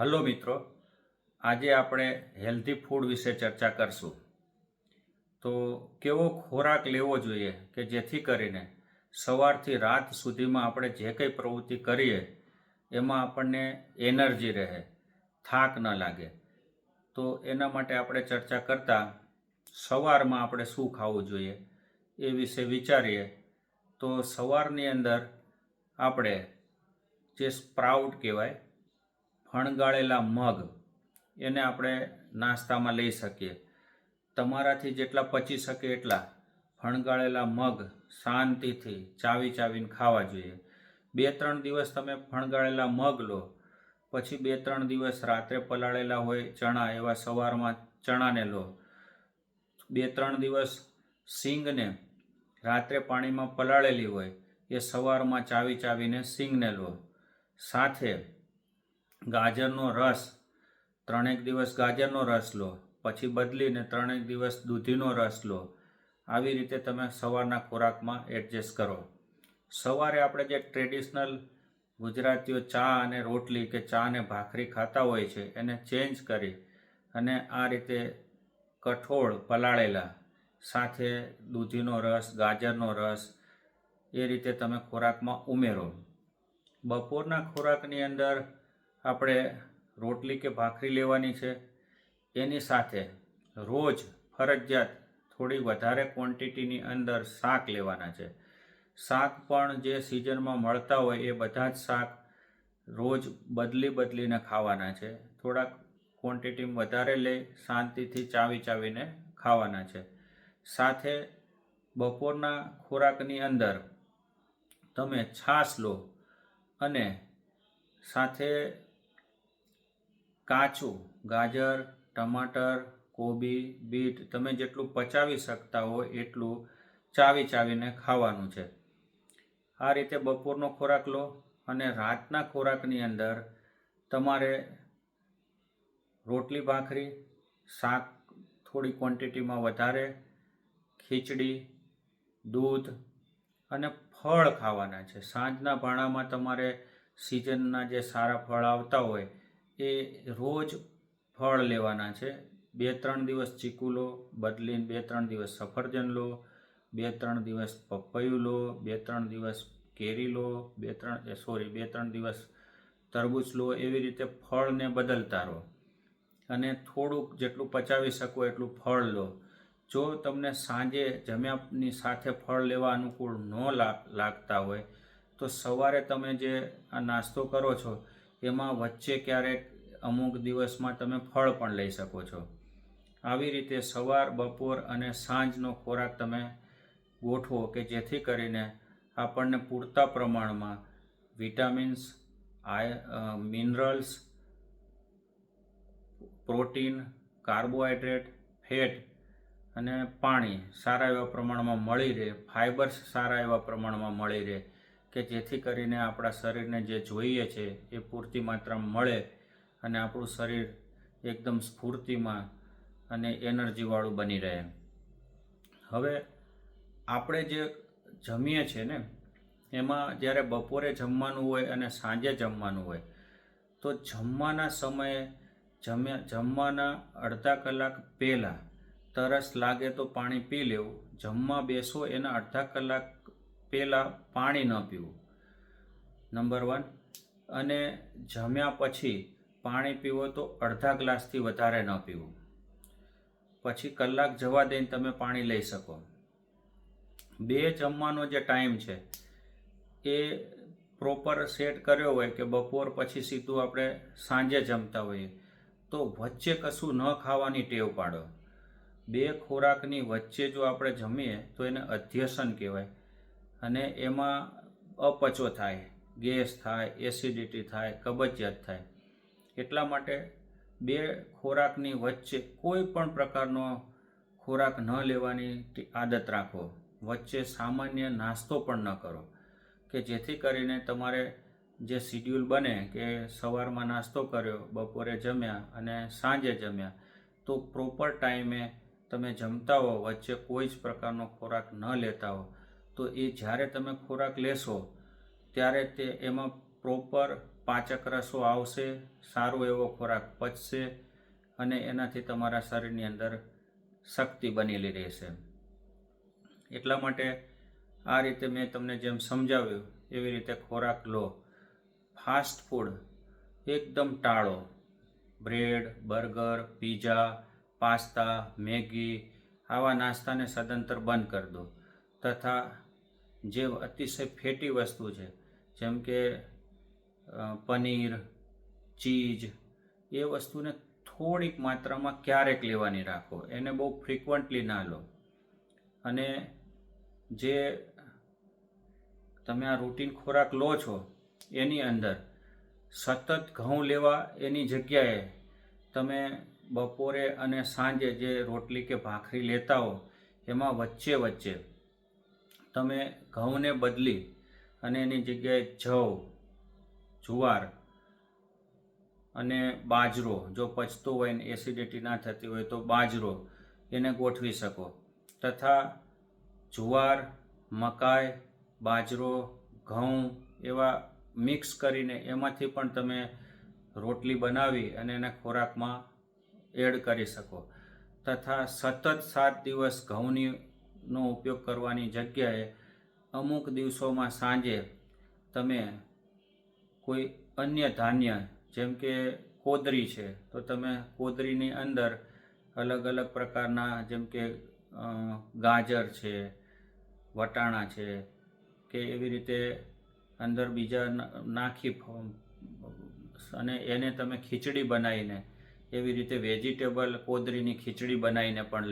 Hello મિત્રો, આજે આપણે હેલ્ધી ફૂડ વિશે ચર્ચા કરશું. તો કેવો ખોરાક લેવો જોઈએ કે જેથી કરીને સવારથી રાત સુધીમાં આપણે જે કંઈ પ્રવૃત્તિ કરીએ એમાં આપણને એનર્જી રહે, થાક ન લાગે. તો એના માટે આપણે ચર્ચા કરતાં સવારમાં આપણે શું ખાવું જોઈએ એ વિશે વિચારીએ. તો સવારની અંદર આપણે જે સ્પ્રાઉટ કહેવાય, ફણગાળેલા મગ, એને આપણે નાસ્તામાં લઈ શકીએ. તમારાથી જેટલા પચી શકે એટલા ફણગાળેલા મગ શાંતિથી ચાવીને ખાવા જોઈએ. 2-3 દિવસ તમે ફણગાળેલા મગ લો, પછી 2-3 દિવસ રાત્રે પલાળેલા હોય ચણા, એવા સવારમાં ચણાને લો. 2-3 દિવસ સિંગને રાત્રે પાણીમાં પલાળેલી હોય એ સવારમાં ચાવીને સિંગને લો. સાથે ગાજરનો રસ 3 દિવસ ગાજરનો રસ લો, પછી બદલીને 3 દિવસ દૂધીનો રસ લો. આવી રીતે તમે સવારના ખોરાકમાં એડજસ્ટ કરો. સવારે આપણે જે ટ્રેડિશનલ ગુજરાતીઓ ચા અને રોટલી કે ચા અને ભાખરી ખાતા હોય છે એને ચેન્જ કરી અને આ રીતે કઠોળ પલાળેલા સાથે દૂધીનો રસ, ગાજરનો રસ, એ રીતે તમે ખોરાકમાં ઉમેરો. બપોરના ખોરાકની અંદર આપણે રોટલી કે ભાખરી લેવાની છે. એની સાથે રોજ ફરજિયાત થોડી વધારે ક્વોન્ટિટીની અંદર શાક લેવાના છે. શાક પણ જે સિઝનમાં મળતા હોય એ બધા જ શાક રોજ બદલીને ખાવાના છે. થોડાક ક્વોન્ટિટીમાં વધારે લઈ શાંતિથી ચાવીને ખાવાના છે. સાથે બપોરના ખોરાકની અંદર તમે છાશ લો અને સાથે કાચું ગાજર, ટમાટર, કોબી, બીટ તમે જેટલું પચાવી શકતા હો એટલું ચાવીને ખાવાનું છે. આ રીતે બપોરનો ખોરાક લો. અને રાતના ખોરાકની અંદર તમારે રોટલી ભાખરી, શાક થોડી ક્વોન્ટિટીમાં વધારે, ખીચડી, દૂધ અને ફળ ખાવાના છે. સાંજના ભાણામાં તમારે સિઝનના જે સારા ફળ આવતા હોય એ રોજ ફળ લેવાના છે. 2-3 દિવસ ચીકુ લો, બદલીને 2-3 દિવસ સફરજન લો, 2-3 દિવસ પપૈયું લો, 2-3 દિવસ કેરી લો, 2-3 દિવસ તરબૂચ લો. એવી રીતે ફળને બદલતા રહો અને થોડુંક જેટલું પચાવી શકો એટલું ફળ લો. જો તમને સાંજે જમ્યાની સાથે ફળ લેવા અનુકૂળ ન લાગતા હોય તો સવારે તમે જે આ નાસ્તો કરો છો એમાં વચ્ચે ક્યારેક અમુક દિવસમાં તમે ફળ પણ લઈ શકો છો. આવી રીતે સવાર, બપોર અને સાંજનો ખોરાક તમે ગોઠવો કે જેથી કરીને આપણને પૂરતા પ્રમાણમાં vitamins, minerals, protein, carbohydrate, fat અને પાણી સારા એવા પ્રમાણમાં મળી રહે, ફાઇબર્સ સારા એવા પ્રમાણમાં મળી રહે કે જેથી કરીને આપણા શરીરને જે જોઈએ છે એ પૂરતી માત્રામાં મળે અને આપણું શરીર એકદમ સ્ફૂર્તિમાં અને એનર્જીવાળું બની રહે. હવે આપણે જે જમીએ છીએ ને એમાં જ્યારે બપોરે જમવાનું હોય અને સાંજે જમવાનું હોય તો જમવાના સમયે જમવાના અડધા કલાક પહેલાં તરસ લાગે તો પાણી પી લેવું. જમવા બેસો એના અડધા કલાક પહેલાં પાણી ન પીવું, નંબર 1. અને જમ્યા પછી પાણી પીવો તો અડધા ગ્લાસથી વધારે ન પીવું. પછી કલાક જવા દઈને તમે પાણી લઈ શકો. 2 જમવાનો જે ટાઈમ છે એ પ્રોપર સેટ કર્યો હોય કે બપોર પછી સીધું આપણે સાંજે જમતા હોઈએ તો વચ્ચે કશું ન ખાવાની ટેવ પાડો. 2 ખોરાકની વચ્ચે જો આપણે જમીએ તો એને અધ્યસન કહેવાય અને એમાં અપચો થાય, ગેસ થાય, એસિડિટી થાય, કબજિયાત થાય. એટલા માટે 2 ખોરાકની વચ્ચે કોઈ પણ પ્રકારનો ખોરાક ન લેવાની આદત રાખો. વચ્ચે સામાન્ય નાસ્તો પણ ન કરો કે જેથી કરીને તમારે જે શિડ્યુલ બને કે સવારમાં નાસ્તો કર્યો, બપોરે જમ્યા અને સાંજે જમ્યા, તો પ્રોપર ટાઈમે તમે જમતા હો, વચ્ચે કોઈ જ પ્રકારનો ખોરાક ન લેતા હો, તો એ જ્યારે તમે ખોરાક લેશો ત્યારે એમાં પ્રોપર પાચક રસો આવશે, સારો એવો ખોરાક પચશે અને એનાથી તમારા શરીરની અંદર શક્તિ બનેલી રહેશે. એટલા માટે આ રીતે મેં તમને જેમ સમજાવ્યું એવી રીતે ખોરાક લો. ફાસ્ટ ફૂડ એકદમ ટાળો. Bread, burger, pizza, pasta, Maggi આવા નાસ્તાને સદંતર બંધ કરી દો. તથા જે અતિશય ફેટી વસ્તુ છે જેમ કે પનીર, ચીઝ એ વસ્તુને થોડીક માત્રામાં ક્યારેક લેવાની રાખો, એને બહુ ફ્રિકવન્ટલી ના લો. અને જે તમે આ રૂટીન ખોરાક લો છો એની અંદર સતત ઘઉં લેવા એની જગ્યાએ તમે બપોરે અને સાંજે જે રોટલી કે ભાખરી લેતા હો એમાં વચ્ચે વચ્ચે તમે ઘઉંને બદલી અને એની જગ્યાએ જવ, જુવાર અને બાજરો, જો પચતો હોય ને એસિડિટી ના થતી હોય તો બાજરો એને ગોઠવી શકો. તથા જુવાર, મકાઈ, બાજરો, ઘઉં એવા મિક્સ કરીને એમાંથી પણ તમે રોટલી બનાવી અને એને ખોરાકમાં એડ કરી શકો. તથા સતત 7 દિવસ ઘઉંનો ઉપયોગ કરવાની જગ્યાએ અમુક દિવસોમાં સાંજે તમે કોઈ અન્ય ધાન્ય જેમ કે કોદરી છે તો તમે કોદરીની અંદર અલગ અલગ પ્રકારના જેમ કે ગાજર છે, વટાણા છે કે એવી રીતે અંદર બીજા નાખી અને એને તમે ખીચડી બનાવીને એવી રીતે વેજીટેબલ કોદરીની ખીચડી બનાવીને પણ લઈ